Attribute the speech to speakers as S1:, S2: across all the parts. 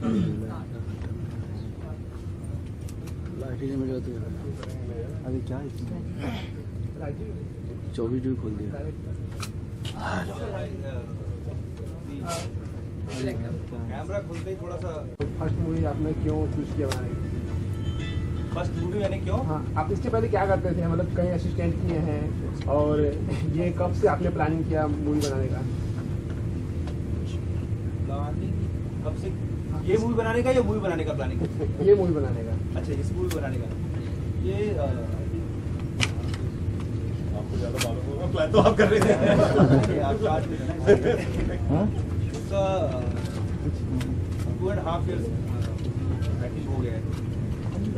S1: अभी क्या 24 भी खोल दिया।
S2: कैमरा खुलते ही थोड़ा सा।
S3: फर्स्ट मूवी आपने क्यों चूज किया बनाने की?
S2: फर्स्ट मूवी मैंने क्यों?
S3: हाँ, आप इसके पहले क्या करते थे? मतलब कहीं असिस्टेंट किए हैं, और ये कब से आपने प्लानिंग किया मूवी बनाने का?
S2: कब से? ये मूवी बनाने का या मूवी बनाने का प्लानिंग?
S3: ये मूवी बनाने का।
S2: अच्छा, इस मूवी बनाने का ये
S4: आपको ज्यादा मालूम होगा, प्लान तो आप कर रहे थे।
S2: आप चार्ज में ना इसका 2.5 years प्रैक्टिस हो गया है।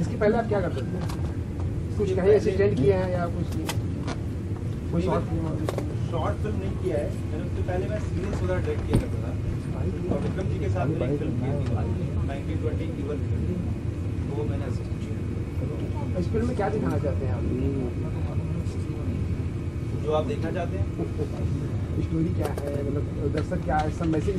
S3: इसके पहले आप क्या करते थे? कुछ कहीं असिस्टेंट किए हैं या कुछ कोई शॉर्ट फिल्म?
S2: शॉर्ट फिल्म नहीं किया है मैंने। उससे पहले मैं सीरीज वगैरह डायरेक्ट किया करता था, और विक्रम जी के साथ मैंने एक फिल्म की थी 1920 इवल, वो मैंने असिस्ट किया।
S3: इस फिल्म में क्या दिखाना चाहते हैं आप?
S2: जो आप देखना चाहते हैं।
S3: स्टोरी क्या है, मतलब दर्शक क्या है, सब मैसेज?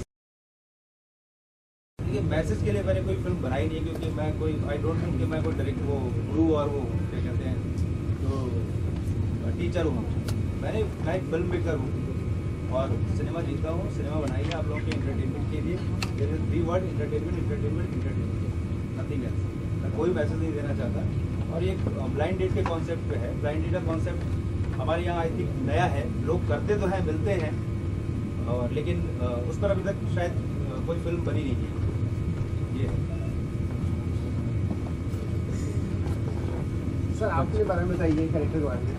S2: ये मैसेज के लिए मैंने कोई फिल्म बनाई नहीं है, क्योंकि मैं कोई आई डोंट थिंक कि मैं कोई डायरेक्ट वो गुरु और वो क्या कहते हैं तो टीचर हूँ। मैं एक फिल्म मेकर हूँ और सिनेमा जीता हूँ। सिनेमा बनाई है आप लोगों के एंटरटेनमेंट के लिए। There is 3 word: entertainment, entertainment, entertainment, nothing else. मैं कोई मैसेज नहीं देना चाहता। और ये ब्लाइंड डेट के कॉन्सेप्ट पे है। ब्लाइंड डेट का कॉन्सेप्ट हमारे यहाँ आई थिंक नया है, लोग करते तो हैं, मिलते हैं, और लेकिन उस पर अभी तक शायद कोई फिल्म बनी नहीं है। ये है।
S3: सर, आपके बारे में बताइए, कैरेक्टर के बारे में।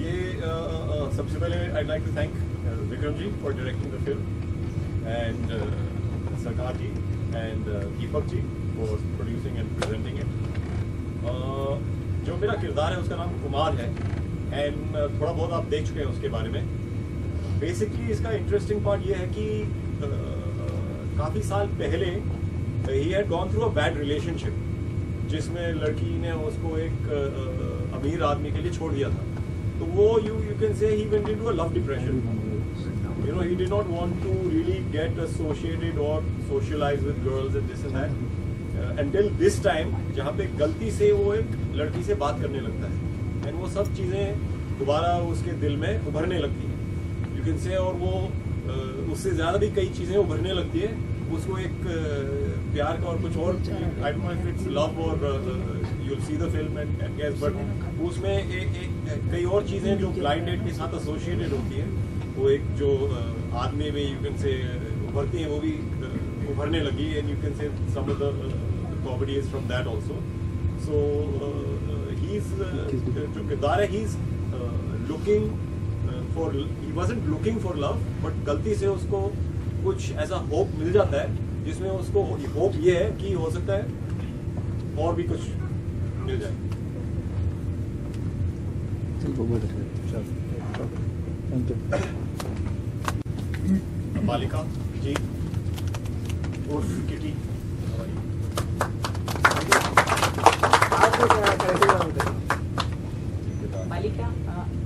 S4: ये सबसे पहले I'd like to thank Vikram ji for directing the film, and Sarkar ji and Deepak ji for producing and presenting it. जो मेरा किरदार है उसका नाम कुमार है, एंड थोड़ा बहुत आप देख चुके हैं उसके बारे में। बेसिकली इसका इंटरेस्टिंग पार्ट ये है कि काफ़ी साल पहले he had gone through a bad relationship, जिसमें लड़की ने उसको एक अमीर आदमी के लिए छोड़ दिया था। तो वो यू कैन से he went into a love depression. You know, he did not want to really get associated or socialize with girls and this and that until this time, जहाँ पे गलती से वो एक लड़की से बात करने लगता है, एंड वो सब चीज़ें दोबारा उसके दिल में उभरने लगती हैं, यू कैन से। और वो उससे ज़्यादा भी कई चीज़ें उभरने लगती है उसको, एक प्यार का और कुछ और, I don't know if it's love or you will see the film and guess, but उसमें कई और चीज़ें जो ब्लाइंड डेट के साथ एसोसिएटेड होती है, वो एक जो आदमी में यू कैन से उभरती हैं, वो भी उभरने लगी, and you can say some of the comedy is from that also. So he is जो किरदार है, he is looking for, he wasn't looking for love, but गलती से उसको कुछ ऐसा होप मिल जाता है जिसमें उसको होप ये है कि हो सकता है और भी कुछ मिल जाए। बालिका जी उर्फ किटी,
S5: बालिका,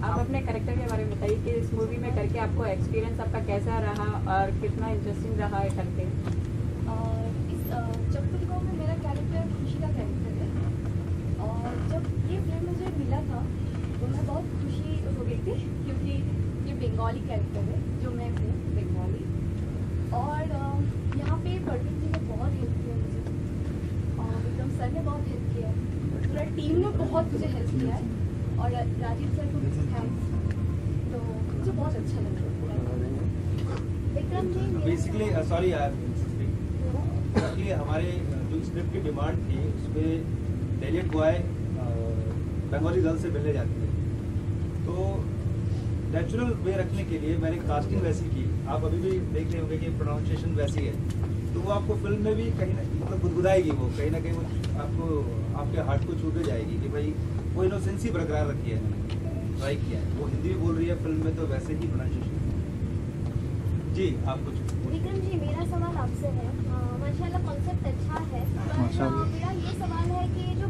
S5: आप अपने कैरेक्टर के बारे में बताइए कि इस मूवी में करके आपको एक्सपीरियंस आपका कैसा रहा और कितना इंटरेस्टिंग रहा है करके।
S6: इस चप्पल गाँव में मेरा कैरेक्टर खुशी का कैरेक्टर है, और जब ये फिल्म मुझे मिला था तो मैं बहुत खुशी हो गई थी, क्योंकि ये बंगाली कैरेक्टर है, जो मैं हूँ बंगाली। और यहाँ पे परवीन जी ने बहुत हेल्प किया मुझे, और विक्रम सर ने बहुत हेल्प किया, पूरा टीम ने बहुत मुझे हेल्प किया है, और राजीव सर को भी थैंक्स। तो मुझे बहुत अच्छा लगा विक्रम जी।
S2: बेसिकली सॉरी यार, एक्चुअली हमारे जो स्क्रिप्ट की डिमांड थी उसमें डेलियट बॉय बंगाली गर्ल से मिलने जाती है, तो नेचुरल वे रखने के लिए मैंने कास्टिंग वैसी की। आप अभी भी देख रहे होंगे कि प्रोनाउंसिएशन वैसी है, तो वो आपको फिल्म में भी कहीं ना मतलब गुदगुदाएगी, वो कहीं ना कहीं वो आपको आपके हार्ट को छू के जाएगी कि भाई वो इनोसेंसी बरकरार रखी है, ट्राई किया है। वो हिंदी में बोल रही है फिल्म में, तो वैसे ही प्रोनाउंसिएशन। जी आप कुछ
S6: विक्रम जी, मेरा सवाल आपसे है। माशाल्लाह कॉन्सेप्ट अच्छा है, पर मेरा ये सवाल है कि जो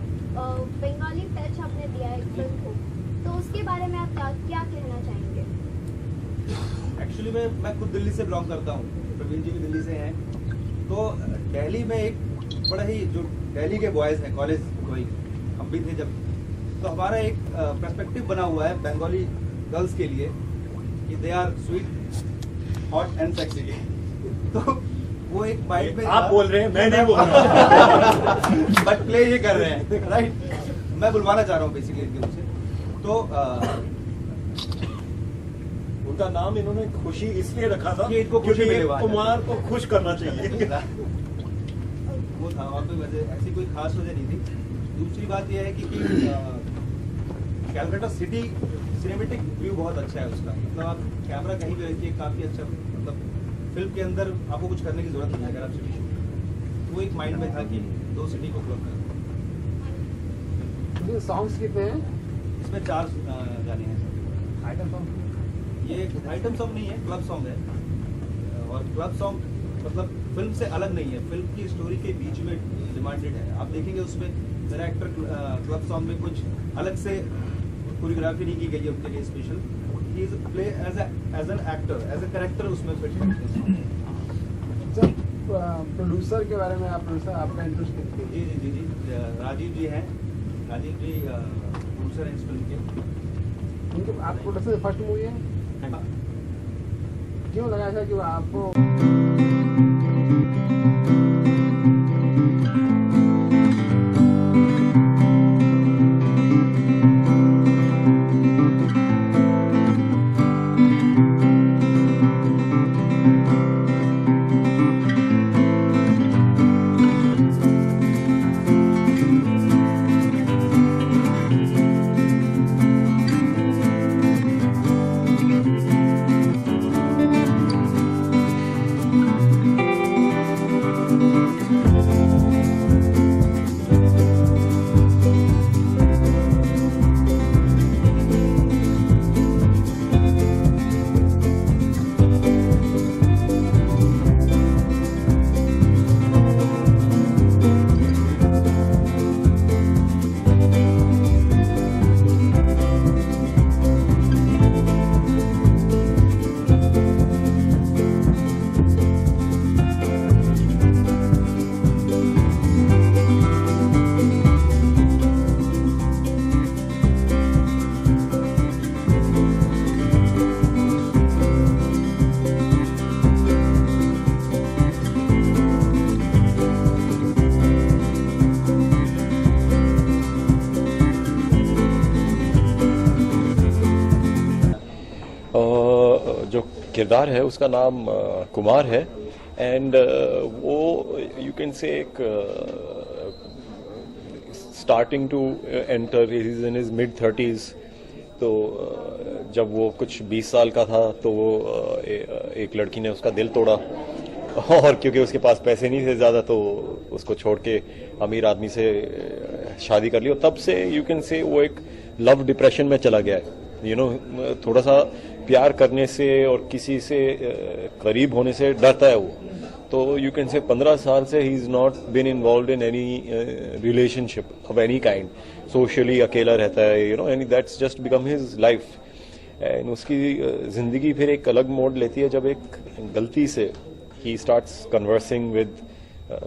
S6: बंगाली टच आपने दिया है फिल्म को, तो उसके बारे में आप क्या कहना चाहेंगे?
S2: एक्चुअली मैं खुद दिल्ली से बिलोंग करता हूँ, प्रवीण जी भी दिल्ली से हैं, तो दिल्ली में एक बड़ा ही जो दिल्ली के बॉयज हैं कॉलेज कोई हम भी थे जब, तो हमारा एक पर्सपेक्टिव बना हुआ है बंगाली गर्ल्स के लिए कि they are sweet hot and sexy. तो वो एक माइंड में
S4: आप बोल रहे हैं, मैं नहीं बोल रहा।
S2: बट प्ले ये कर रहे हैं राइट, मैं बुलवाना चाह रहा हूँ बेसिकली इनके मुझसे। तो
S4: उनका नाम इन्होंने खुशी इसलिए रखा था
S2: कि इनको खुशी
S4: क्योंकि
S2: मिले वहाँ
S4: कुमार को खुश करना चाहिए।
S2: वो था और कोई वजह ऐसी कोई खास वजह नहीं थी। दूसरी बात यह है कि कैलकाटा सिटी सिनेमेटिक व्यू बहुत अच्छा है उसका, मतलब आप कैमरा कहीं भी रखिए काफी अच्छा, मतलब फिल्म के अंदर आपको कुछ करने की जरूरत नहीं है अगर आप सिटी शूट। वो एक माइंड में था कि दो सिटी को क्लब करना।
S3: सॉन्ग्स कितने हैं?
S2: इसमें 4 गाने हैं।
S3: Item song?
S2: ये आइटम सॉन्ग नहीं है, क्लब सॉन्ग है। और क्लब सॉन्ग मतलब फिल्म से अलग नहीं है, फिल्म की स्टोरी के बीच में डिमांडेड है। आप देखेंगे उसमें मेरा एक्टर क्लब सॉन्ग में कुछ अलग से कोरियोग्राफी नहीं की गई है उनके लिए special. He is play as an actor, as a character उसमें फिट करते हैं।
S3: जब प्रोड्यूसर के बारे में आप प्रोड्यूसर आपका इंटरेस्ट
S2: जी जी जी जी राजीव जी हैं, राजीव जी प्रोड्यूसर हैं इस फिल्म के।
S3: उनके आप प्रोडक्शन फर्स्ट मूवी है, क्यों लगा था कि आपको
S1: जो किरदार है उसका नाम कुमार है एंड वो यू कैन से एक starting to enter is in his mid 30s। तो जब वो कुछ 20 साल का था तो वो एक लड़की ने उसका दिल तोड़ा और क्योंकि उसके पास पैसे नहीं थे ज़्यादा तो उसको छोड़ के अमीर आदमी से शादी कर ली और तब से यू कैन से वो एक लव डिप्रेशन में चला गया है। यू नो थोड़ा सा प्यार करने से और किसी से करीब होने से डरता है वो। तो यू कैन से 15 साल से he is not been involve in any relationship of any kind, socially अकेला रहता है you know and that's just become his life. And उसकी जिंदगी फिर एक अलग मोड लेती है जब एक गलती से he starts conversing with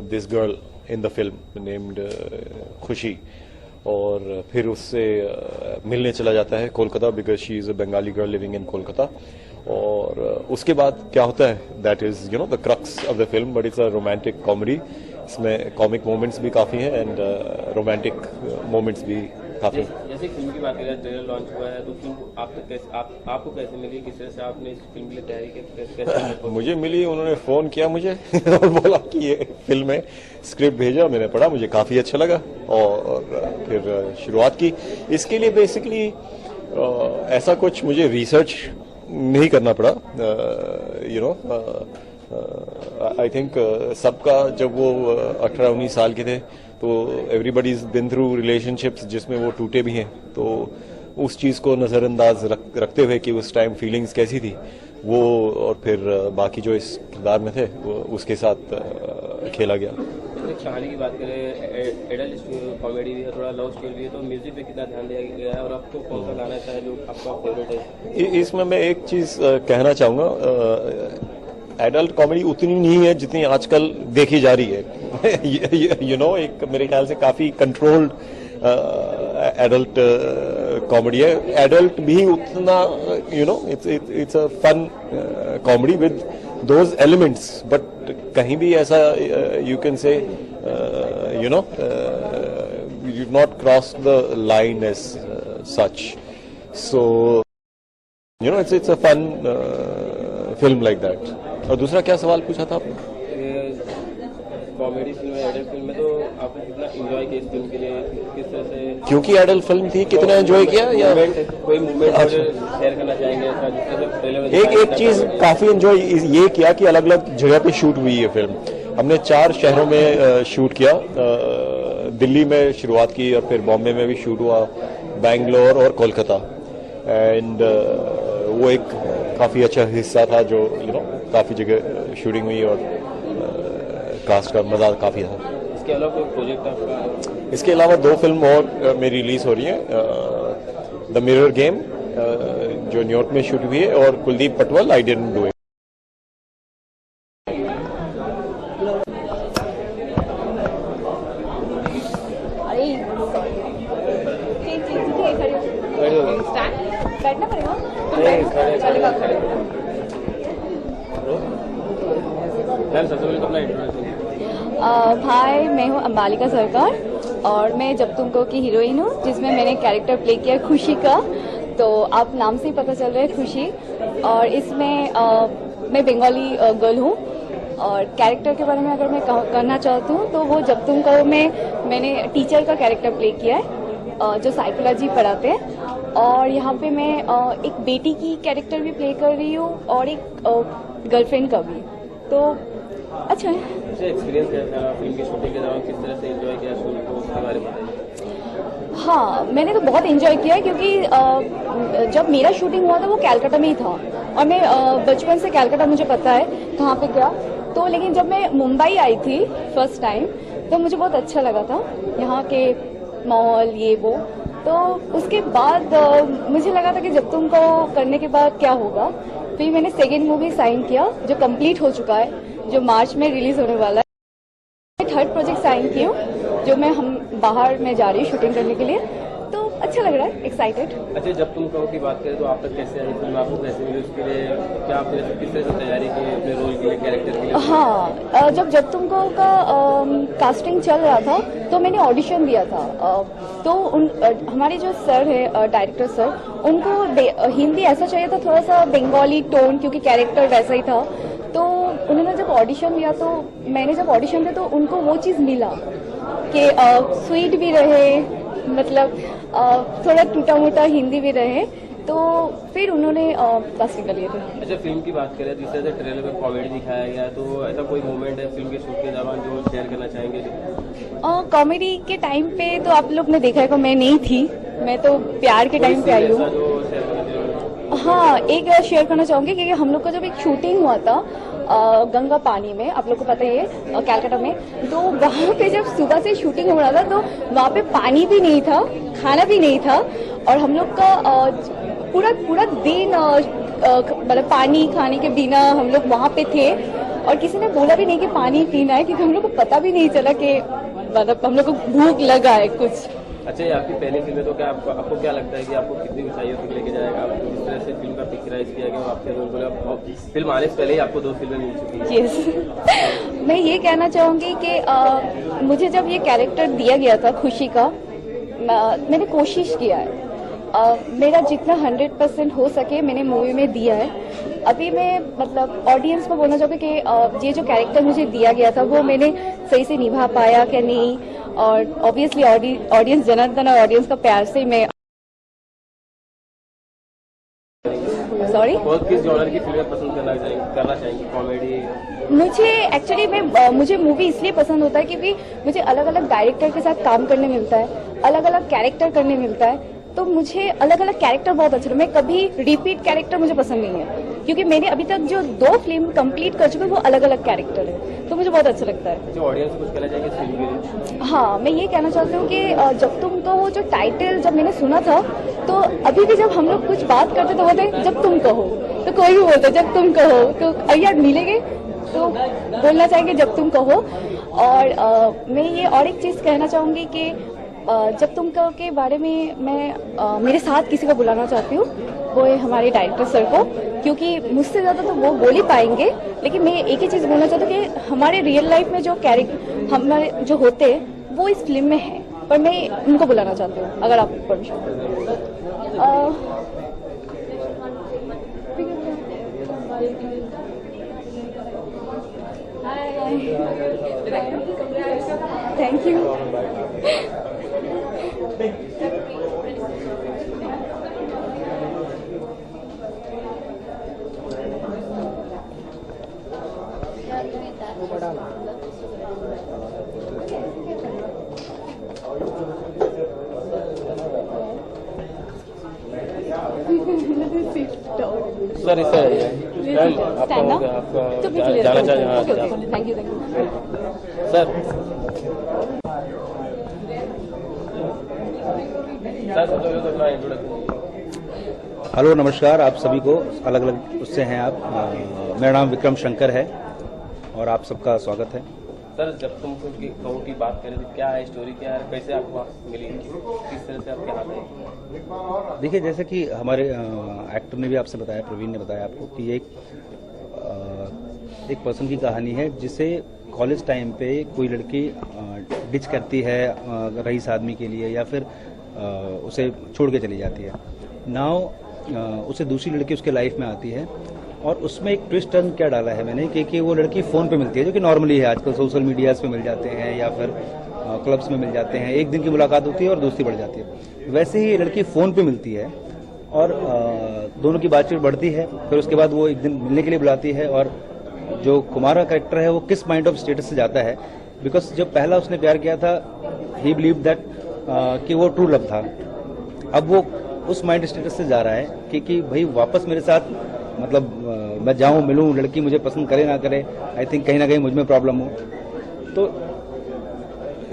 S1: this girl in the film named खुशी और फिर उससे मिलने चला जाता है Kolkata because she is a Bengali girl living in Kolkata. और उसके बाद क्या होता है that is you know the crux of the film but it's a romantic comedy. इसमें कॉमिक मोमेंट्स भी काफ़ी हैं एंड रोमांटिक मोमेंट्स भी काफ़ी।
S7: जैसे फिल्म की बात करें ट्रेलर लॉन्च हुआ है तो फिल्म आपको कैसे मिली, किस तरह से आपने इस फिल्म के लिए तैयारी कैसे?
S1: मुझे मिली, उन्होंने फ़ोन किया मुझे और बोला कि ये फिल्म है, स्क्रिप्ट भेजा, मैंने पढ़ा, मुझे काफ़ी अच्छा लगा और फिर शुरुआत की। इसके लिए बेसिकली ऐसा कुछ मुझे रिसर्च नहीं करना पड़ा यू नो। आई थिंक सबका जब वो 18-19 साल के थे तो everybody is been through relationships जिसमें वो टूटे भी हैं, तो उस चीज़ को नज़रअंदाज रखते हुए कि उस टाइम फीलिंग्स कैसी थी वो और फिर बाकी जो इस किरदार में थे वो उसके साथ खेला गया।
S7: कहानी की बात करें एडल्ट कॉमेडी भी है, थोड़ा लव स्टोरी भी है, तो म्यूजिक पे कितना ध्यान दिया गया है और आपको कौन सा गाना है जो आपका फेवरेट है?
S1: इसमें मैं एक चीज़ कहना चाहूँगा, एडल्ट कॉमेडी उतनी नहीं है जितनी आजकल देखी जा रही है यू नो एक मेरे ख्याल से काफी कंट्रोल्ड एडल्ट कॉमेडी है. एडल्ट भी उतना you know it's a fun comedy with those elements, but कहीं भी ऐसा you can say you know you not cross the line as such. So you know it's a fun film like that. और दूसरा क्या सवाल पूछा था आपने?
S7: कॉमेडी फिल्म है, एडल्ट फिल्म में, तो आपने कितना एंजॉय किया इस फिल्म के लिए, किस तरह से?
S1: क्योंकि एडल्ट फिल्म थी, कितना एंजॉय किया या
S7: कोई मूवमेंट शेयर करना चाहेंगे जिस तरह से ट्रेलर में
S1: एक चीज काफी एंजॉय ये किया कि अलग अलग जगह पे शूट हुई है फिल्म. हमने 4 शहरों में शूट किया. दिल्ली में शुरुआत की और फिर बॉम्बे में भी शूट हुआ, बैंगलोर और कोलकाता. एंड वो एक काफी अच्छा हिस्सा था जो यू नो काफी जगह शूटिंग हुई और कास्ट का मजा काफी था.
S7: इसके अलावा कोई प्रोजेक्ट आपका?
S1: इसके अलावा 2 फिल्म और मेरी रिलीज हो रही है. द मिरर गेम जो न्यूयॉर्क में शूट हुई है, और Kuldeep Patwal I didn't do it.
S6: बैठना पड़ेगा.
S7: सबसे पहले तो अपना इंट्रोडक्शन.
S6: भाई, मैं हूँ अंबालिका सरकार और मैं जब तुमको की हीरोइन हूँ, जिसमें मैंने कैरेक्टर प्ले किया खुशी का. तो आप नाम से ही पता चल रहा है खुशी. और इसमें मैं बंगाली गर्ल हूँ. और कैरेक्टर के बारे में अगर मैं करना चाहती हूँ तो वो जब तुम कहो में मैंने टीचर का कैरेक्टर प्ले किया है जो साइकोलॉजी पढ़ाते हैं. और यहाँ पे मैं एक बेटी की कैरेक्टर भी प्ले कर रही हूँ और एक गर्लफ्रेंड का भी. तो अच्छा है.
S7: एक्सपीरियंस कैसा रहा फिल्म की शूटिंग के दौरान, किस तरह से एंजॉय किया फिल्म को, उसके बारे में बताइए.
S6: हाँ, मैंने तो बहुत एंजॉय किया है क्योंकि जब मेरा शूटिंग हुआ था वो कैलकाटा में ही था. और मैं बचपन से कैलकाटा मुझे पता है कहाँ पे क्या. तो लेकिन जब मैं मुंबई आई थी फर्स्ट टाइम तो मुझे बहुत अच्छा लगा था यहाँ के माहौल ये वो. तो उसके बाद मुझे लगा था कि जब तुमको करने के बाद क्या होगा. फिर मैंने सेकेंड मूवी साइन किया जो कंप्लीट हो चुका है, जो मार्च में रिलीज होने वाला है. थर्ड प्रोजेक्ट साइन की हूँ जो हम बाहर में जा रही हूँ शूटिंग करने के लिए. तो अच्छा लग रहा है, एक्साइटेड.
S7: अच्छा, जब तुम कहो की बात करें तो आप तक कैसे आई फिल्म, आपको कैसे मिली, उसके लिए क्या आपने किस तरह से तैयारी की अपने रोल के लिए, कैरेक्टर के लिए?
S6: हाँ, जब तुमको का कास्टिंग चल रहा था तो मैंने ऑडिशन दिया था. तो हमारे जो सर है डायरेक्टर सर, उनको हिंदी ऐसा चाहिए था, थोड़ा सा बंगाली टोन, क्योंकि कैरेक्टर वैसा ही था. तो उन्होंने जब ऑडिशन दिया तो मैंने जब ऑडिशन दिया तो उनको वो चीज़ मिला कि स्वीट भी रहे, मतलब थोड़ा टूटा मोटा हिंदी भी रहे. तो फिर उन्होंने कास्टिंग कर लिए थे.
S7: अच्छा, फिल्म की बात करें जिस तरह से ट्रेलर में कॉमेडी दिखाया गया, तो ऐसा कोई मोमेंट है फिल्म के शूट के दौरान जो शेयर करना चाहेंगे?
S6: कॉमेडी के टाइम पे तो आप लोग ने देखा है कि मैं नहीं थी, मैं तो प्यार के टाइम पे आई हूँ. हाँ, एक शेयर करना चाहूंगी कि हम लोग का जब एक शूटिंग हुआ था गंगा पानी में, आप लोग को पता ही है कैलकाटा में. तो वहाँ पे जब सुबह से शूटिंग हो रहा था तो वहाँ पे पानी भी नहीं था, खाना भी नहीं था. और हम लोग का पूरा दिन मतलब पानी खाने के बिना हम लोग वहाँ पे थे. और किसी ने बोला भी नहीं कि पानी पीना है, क्योंकि हम लोग को पता भी नहीं चला कि मतलब हम लोग को भूख लगा है कुछ.
S7: अच्छा, ये आपकी पहली फिल्म है तो क्या आपको क्या लगता है कि आपको कितनी ऊंचाइयों तक लेके जाएगा? आपको किस तरह से फिल्म का पिक्चराइज किया गया, आपके रोल को फिल्म आने से पहले ही आपको 2 फिल्में मिल चुकी हैं.
S6: यस. मैं ये कहना चाहूंगी कि मुझे जब ये कैरेक्टर दिया गया था खुशी का, मैंने कोशिश किया है. मेरा जितना 100% हो सके मैंने मूवी में दिया है. अभी मैं मतलब ऑडियंस को बोलना चाहूँगी कि ये जो कैरेक्टर मुझे दिया गया था वो मैंने सही से निभा पाया क्या नहीं. और ऑब्वियसली ऑडियंस, जनार्दन और ऑडियंस का प्यार से मैं सॉरी
S7: बहुत किस जॉनर की फिल्में पसंद करना चाहेंगे? कॉमेडी?
S6: मुझे एक्चुअली मुझे मूवी इसलिए पसंद होता है क्योंकि मुझे अलग अलग डायरेक्टर के साथ काम करने मिलता है, अलग अलग कैरेक्टर करने मिलता है. तो मुझे अलग अलग कैरेक्टर बहुत अच्छे. मैं कभी रिपीट कैरेक्टर मुझे पसंद नहीं है, क्योंकि मैंने अभी तक जो 2 फिल्म कंप्लीट कर चुके हैं वो अलग अलग कैरेक्टर है. तो मुझे बहुत अच्छा लगता है.
S7: जो ऑडियंस कुछ कहना चाहेंगे फिल्म के लिए?
S6: हाँ, मैं ये कहना चाहती हूँ कि जब तुमको वो जो टाइटल जब मैंने सुना था तो अभी भी जब हम लोग कुछ बात करते तो बोलते जब तुम कहो, तो कोई भी बोलता है जब तुम कहो, तो यार मिलेंगे तो बोलना चाहेंगे जब तुम कहो। और मैं ये और एक चीज़ कहना चाहूँगी कि जब तुम कहो के बारे में मैं मेरे साथ किसी को बुलाना चाहती हूँ, वो है हमारे डायरेक्टर सर को, क्योंकि मुझसे ज़्यादा तो वो बोल ही पाएंगे। लेकिन मैं एक ही चीज़ बोलना चाहती हूँ कि हमारे रियल लाइफ में जो कैरेक्टर हमारे जो होते हैं वो इस फिल्म में है, पर मैं उनको बुलाना चाहती हूँ अगर आप परमिशन। Thank you.
S7: सर इससे मैम आपका हो गया, आपका जाना चाहिए। हाँ
S6: थैंक यू
S7: सर सर अपना इंट्रोडक्शन।
S8: हेलो नमस्कार आप सभी को, अलग अलग उससे हैं आप। मेरा नाम विक्रम शंकर है और आप सबका स्वागत है।
S7: सर जब तुम की कहो की बात करें तो क्या है स्टोरी, क्या है, कैसे आपको मिली, किस तरह से आपके हाथ आई?
S8: देखिए जैसे कि हमारे एक्टर ने भी आपसे बताया, प्रवीण ने बताया आपको कि ये एक पर्सन की कहानी है जिसे कॉलेज टाइम पे कोई लड़की डिच करती है रईस आदमी के लिए, या फिर उसे छोड़ के चली जाती है। नाउ उसे दूसरी लड़की उसके लाइफ में आती है और उसमें एक ट्विस्ट टर्न क्या डाला है मैंने कि वो लड़की फ़ोन पे मिलती है, जो कि नॉर्मली है आजकल सोशल मीडियाज़ पे मिल जाते हैं या फिर क्लब्स में मिल जाते हैं। एक दिन की मुलाकात होती है और दोस्ती बढ़ जाती है। वैसे ही ये लड़की फ़ोन पे मिलती है और दोनों की बातचीत बढ़ती है। फिर उसके बाद वो एक दिन मिलने के लिए बुलाती है और जो कुमार का कैरेक्टर है वो किस माइंड ऑफ स्टेटस से जाता है, बिकॉज जब पहला उसने प्यार किया था ही बिलीव दैट कि वो ट्रू लव था। अब वो उस माइंड स्टेटस से जा रहा है कि भाई वापस मेरे साथ मतलब मैं जाऊं मिलूं, लड़की मुझे पसंद करे ना करे, आई थिंक कहीं ना कहीं मुझ में प्रॉब्लम हो। तो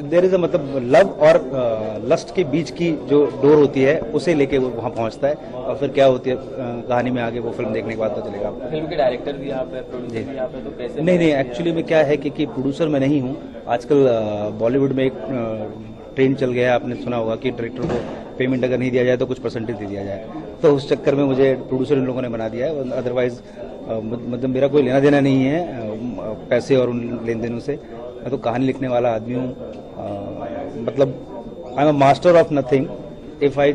S8: देयर इज अ मतलब लव और लस्ट के बीच की जो डोर होती है उसे लेके वो वहां पहुंचता है और फिर क्या होती है कहानी में आगे वो फिल्म देखने के बाद पता चलेगा।
S7: फिल्म के डायरेक्टर भी आप है, प्रोड्यूसर भी आप है, तो कैसे?
S8: नहीं एक्चुअली में क्या है कि प्रोड्यूसर मैं नहीं हूँ। आजकल बॉलीवुड में एक ट्रेंड चल गया है, आपने सुना होगा कि डायरेक्टर को पेमेंट अगर नहीं दिया जाए तो कुछ परसेंटेज दे दिया जाए, तो उस चक्कर में मुझे प्रोड्यूसर इन लोगों ने बना दिया है। अदरवाइज मतलब मेरा कोई लेना देना नहीं है पैसे और उन लेन देनों से। मैं तो कहानी लिखने वाला आदमी हूँ। मतलब I am a master of nothing if I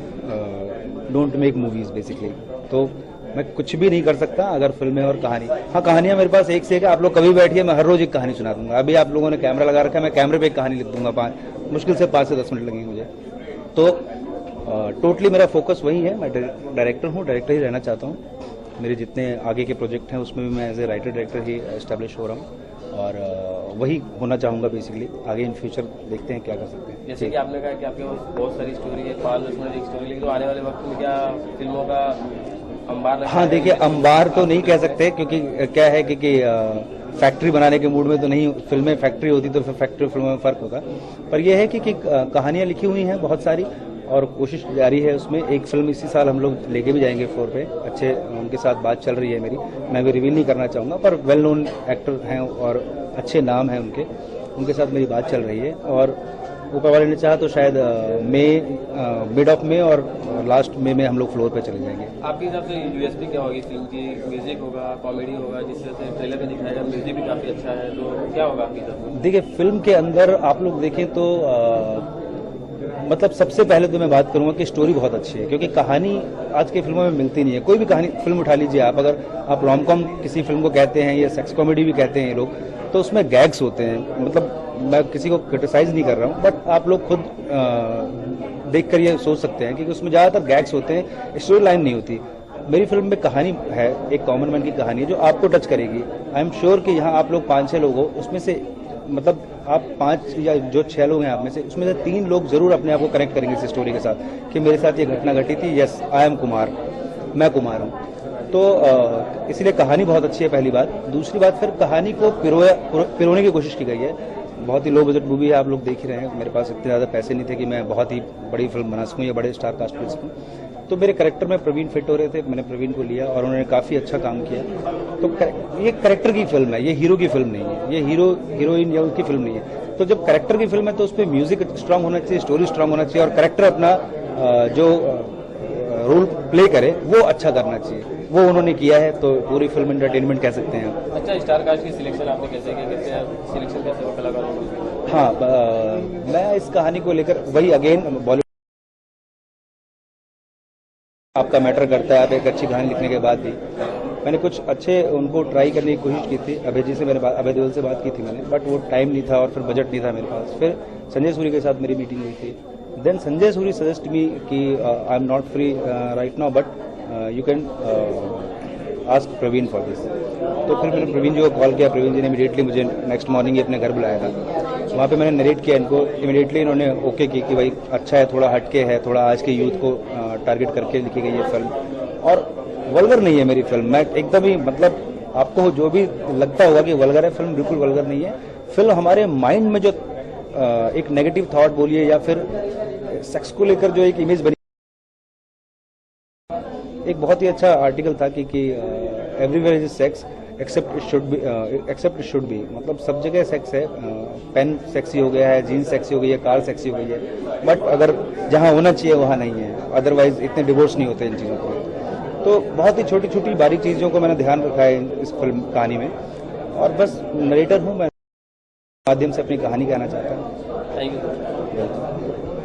S8: don't make movies basically. तो मैं कुछ भी नहीं कर सकता अगर फिल्में और कहानी। हाँ, कहानियां मेरे पास एक से एक है। आप लोग कभी बैठिए, मैं हर रोज एक कहानी सुना दूंगा। अभी आप लोगों ने कैमरा लगा रखा है, मैं कैमरे पे एक कहानी लिख दूंगा। मुश्किल से 5 से 10 मिनट लगेंगे मुझे। तो टोटली मेरा फोकस वही है। मैं डायरेक्टर हूँ, डायरेक्टर ही रहना चाहता हूँ। मेरे जितने आगे के प्रोजेक्ट हैं उसमें भी मैं एज ए राइटर डायरेक्टर ही एस्टेब्लिश हो रहा हूँ और वही होना चाहूँगा बेसिकली। आगे इन फ्यूचर देखते हैं क्या कर सकते हैं।
S7: जैसे कि आपने कहा कि आपके पास बहुत सारी स्टोरी है, 5-10 मिनट एक स्टोरी, लेकिन तो आने वाले वक्त में क्या फिल्मों का अंबार?
S8: हाँ देखिए, अंबार तो नहीं कह सकते क्योंकि क्या है कि फैक्ट्री बनाने के मूड में तो नहीं। फिल्में फैक्ट्री होती तो फिर फैक्ट्री फिल्मों में फर्क होगा। पर यह है कि कहानियां लिखी हुई हैं बहुत सारी और कोशिश जारी है उसमें। एक फिल्म इसी साल हम लोग लेके भी जाएंगे फ्लोर पे। अच्छे उनके साथ बात चल रही है मेरी, मैं भी रिवील नहीं करना चाहूँगा, पर वेल नोन एक्टर हैं और अच्छे नाम हैं उनके साथ मेरी बात चल रही है। और ऊपर वाले ने चाहा तो शायद मिड ऑफ में और लास्ट में हम लोग फ्लोर पे चले जाएंगे।
S7: आपके हिसाब से यूएसपी क्या होगी फिल्म की? म्यूजिक होगा, कॉमेडी होगा, जिस तरह से ट्रेलर में दिखाया गया म्यूजिक भी काफी अच्छा है, तो क्या होगा आपके हिसाब से?
S8: देखिए, फिल्म के अंदर आप लोग देखें तो मतलब सबसे पहले तो मैं बात करूंगा कि स्टोरी बहुत अच्छी है, क्योंकि कहानी आज की फिल्मों में मिलती नहीं है। कोई भी कहानी फिल्म उठा लीजिए आप, अगर आप रोम कॉम किसी फिल्म को कहते हैं या सेक्स कॉमेडी भी कहते हैं ये लोग, तो उसमें गैग्स होते हैं। मतलब मैं किसी को क्रिटिसाइज नहीं कर रहा हूँ, बट आप लोग खुद देख कर ये सोच सकते हैं कि उसमें ज़्यादातर गैग्स होते हैं, स्टोरी लाइन नहीं होती। मेरी फिल्म में कहानी है, एक कॉमन मैन की कहानी है जो आपको टच करेगी। आई एम श्योर कि यहाँ आप लोग 5-6 लोग हो, उसमें से मतलब आप 5 या जो 6 लोग हैं आप में से, उसमें से 3 लोग जरूर अपने आप को कनेक्ट करेंगे इस स्टोरी के साथ कि मेरे साथ ये घटना घटी थी। यस, आई एम कुमार, मैं कुमार हूँ। तो इसलिए कहानी बहुत अच्छी है, पहली बात। दूसरी बात, फिर कहानी को पिरोने की कोशिश की गई है। बहुत ही लो बजट मूवी है, आप लोग देख ही रहे हैं। मेरे पास इतने ज़्यादा पैसे नहीं थे कि मैं बहुत ही बड़ी फिल्म बना सकूं या बड़े स्टार कास्ट कर सकूं। तो मेरे कैरेक्टर में प्रवीण फिट हो रहे थे, मैंने प्रवीण को लिया और उन्होंने काफ़ी अच्छा काम किया। तो ये कैरेक्टर की फिल्म है, ये हीरो की फिल्म नहीं है, ये हीरो हीरोइन या उनकी फिल्म नहीं है। तो जब कैरेक्टर की फिल्म है तो उसमें म्यूजिक स्ट्रांग होना चाहिए, स्टोरी स्ट्रांग होना चाहिए और कैरेक्टर अपना जो रोल प्ले करे वो अच्छा करना चाहिए। वो उन्होंने किया है, तो पूरी फिल्म एंटरटेनमेंट कह सकते हैं।
S7: अच्छा, स्टार कास्ट की सिलेक्शन आपने कैसे किया, कैसे सिलेक्शन कैसे हुआ कलाकारों की?
S8: हाँ, मैं इस कहानी को लेकर वही अगेन बॉलीवुड आपका मैटर करता है। आप एक अच्छी कहानी लिखने के बाद भी मैंने कुछ अच्छे उनको ट्राई करने की कोशिश की थी। अभय जी से अभय देओल से बात की थी मैंने, बट वो टाइम नहीं था और फिर बजट नहीं था मेरे पास। फिर संजय सूरी के साथ मेरी मीटिंग हुई थी। Then Sanjay Suri suggest me कि I am not free right now, but you can ask Praveen for this. तो फिर मैंने प्रवीण जी को कॉल किया। प्रवीण जी ने इमीडिएटली मुझे नेक्स्ट मॉर्निंग ही अपने घर बुलाया था। वहाँ पे मैंने नरेट किया इनको, इमीडिएटली इन्होंने ओके की कि भाई अच्छा है, थोड़ा हटके है, थोड़ा आज के यूथ को टारगेट करके लिखी गई है फिल्म और वल्गर नहीं है मेरी फिल्म। मैं एकदम ही मतलब आपको जो भी लगता होगा कि वल्गर है, फिल्म बिल्कुल वल्गर नहीं है। फिल्म हमारे माइंड में जो एक नेगेटिव थॉट बोलिए या फिर सेक्स को लेकर जो एक इमेज बनी, एक बहुत ही अच्छा आर्टिकल था कि everywhere is sex except it should be, मतलब सब जगह सेक्स है। पेन सेक्सी हो गया है, जीन्स सेक्सी हो गई है, कार सेक्सी हो गई है, बट अगर जहां होना चाहिए वहां नहीं है। अदरवाइज इतने डिवोर्स नहीं होते इन चीज़ों को। तो बहुत ही छोटी छोटी बारीक चीज़ों को मैंने ध्यान रखा है इस फिल्म कहानी में और बस नरेटर हूँ मैं, माध्यम से अपनी कहानी कहना चाहता हूँ।
S7: Thank you.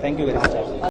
S8: Thank you very much.